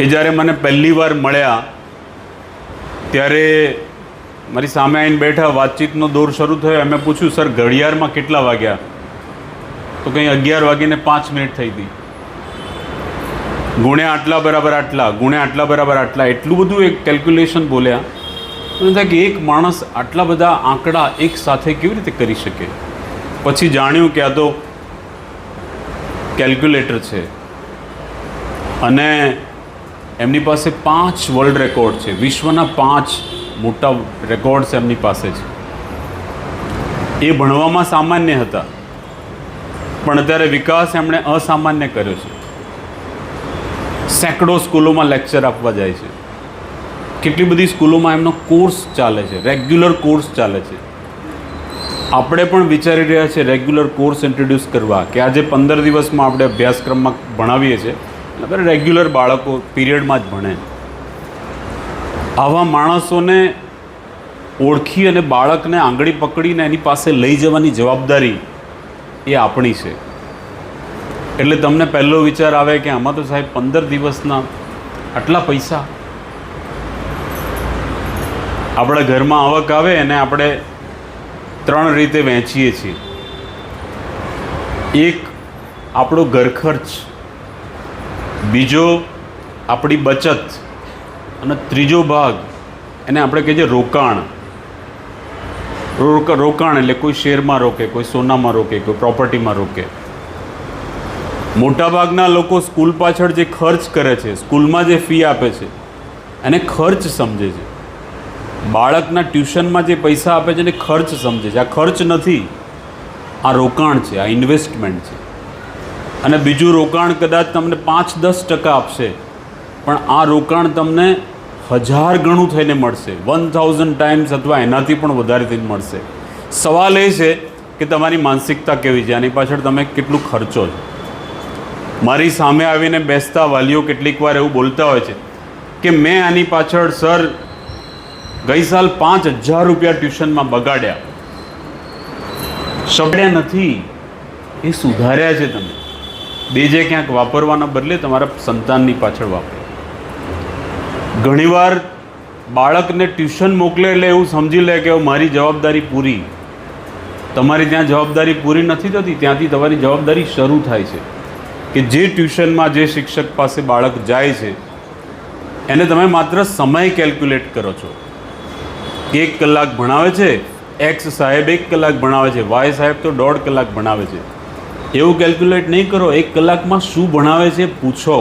એ જ્યારે મને પહેલી વાર મળ્યા ત્યારે મારી સામે આવીને બેઠા, વાતચીતનો દોર શરૂ થયો. એમે પૂછ્યું, સર ઘડિયાળમાં કેટલા વાગ્યા? તો કંઈ 11:05 થઈ હતી. ગુણ્યા આટલા બરાબર આટલા, ગુણ્યા આટલા બરાબર આટલા, એટલું બધું એક કેલ્ક્યુલેશન બોલ્યા. મને થાય કે એક માણસ આટલા બધા આંકડા એક સાથે કેવી રીતે કરી શકે. પછી જાણ્યું કે આ તો કેલ્ક્યુલેટર છે અને એમની પાસે 5 વર્લ્ડ રેકોર્ડ છે. વિશ્વના 5 મોટા રેકોર્ડ્સ એમની પાસે છે. એ ભણવામાં સામાન્ય હતા, પણ અત્યારે વિકાસ એમણે અસામાન્ય કર્યો છે. સેંકડો સ્કૂલોમાં લેક્ચર આપવા જાય છે. કેટલી બધી સ્કૂલોમાં એમનો કોર્સ ચાલે છે, રેગ્યુલર કોર્સ ચાલે છે. આપણે પણ વિચારી રહ્યા છીએ રેગ્યુલર કોર્સ ઇન્ટ્રોડ્યુસ કરવા, કે આજે 15 દિવસમાં આપણે અભ્યાસક્રમમાં ભણાવીએ છીએ, એટલે રેગ્યુલર બાળકો પીરિયડમાં જ ભણે. આવા માણસોને ઓળખી અને બાળકને આંગળી પકડીને એની પાસે લઈ જવાની જવાબદારી એ આપણી છે. એટલે તમને પહેલો વિચાર આવે કે આમાં તો સાહેબ 15 દિવસના આટલા પૈસા. આપણા ઘરમાં આવક આવે અને આપણે 3 રીતે વહેંચીએ છીએ. એક આપણો ઘર ખર્ચ, બીજો આપણી બચત, અને ત્રીજો ભાગ એને આપણે કહીએ છીએ રોકાણ. રોકાણ એટલે કોઈ શેરમાં રોકે, કોઈ સોનામાં રોકે, કોઈ પ્રોપર્ટીમાં રોકે. મોટાભાગના લોકો સ્કૂલ પાછળ જે ખર્ચ કરે છે, સ્કૂલમાં જે ફી આપે છે, એને ખર્ચ સમજે છે. બાળકના ટ્યુશનમાં જે પૈસા આપે છે એને ખર્ચ સમજે છે. આ ખર્ચ નથી, આ રોકાણ છે, આ ઇન્વેસ્ટમેન્ટ છે. અને બીજું રોકાણ કદાચ તમને 5-10% આપશે, પણ આ રોકાણ તમને 1000 ગણું થઈને મળશે, 1000 ટાઈમ્સ અથવા એનાથી પણ વધારે થઈને મળશે. સવાલ એ છે કે તમારી માનસિકતા કેવી છે, આની પાછળ તમે કેટલું ખર્ચો છો. મારી સામે આવીને બેસતા વાલીઓ કેટલીક વાર એવું બોલતા હોય છે કે મેં આની પાછળ સર ગઈ સાલ 5000 રૂપિયા ટ્યુશનમાં બગાડ્યા. સગડ્યા નથી, એ સુધાર્યા છે. તમે બીજે ક્યાંક વાપરવાના બદલે તમારા સંતાનની પાછળ વાપરો. ઘણીવાર બાળકને ટ્યુશન મોકલે એટલે એવું સમજી લે કે મારી જવાબદારી પૂરી. તમારી ત્યાં જવાબદારી પૂરી નથી થતી, ત્યાંથી તમારી જવાબદારી શરૂ થાય છે. કે જે ટ્યુશનમાં જે શિક્ષક પાસે બાળક જાય છે એને તમે માત્ર સમય કેલ્ક્યુલેટ કરો છો. 1 કલાક ભણાવે છે, એક્સ સાહેબ 1 કલાક ભણાવે છે, વાય સાહેબ તો 1.5 કલાક ભણાવે છે. એવું કેલ્ક્યુલેટ નહીં કરો. 1 કલાકમાં શું ભણાવે છે પૂછો.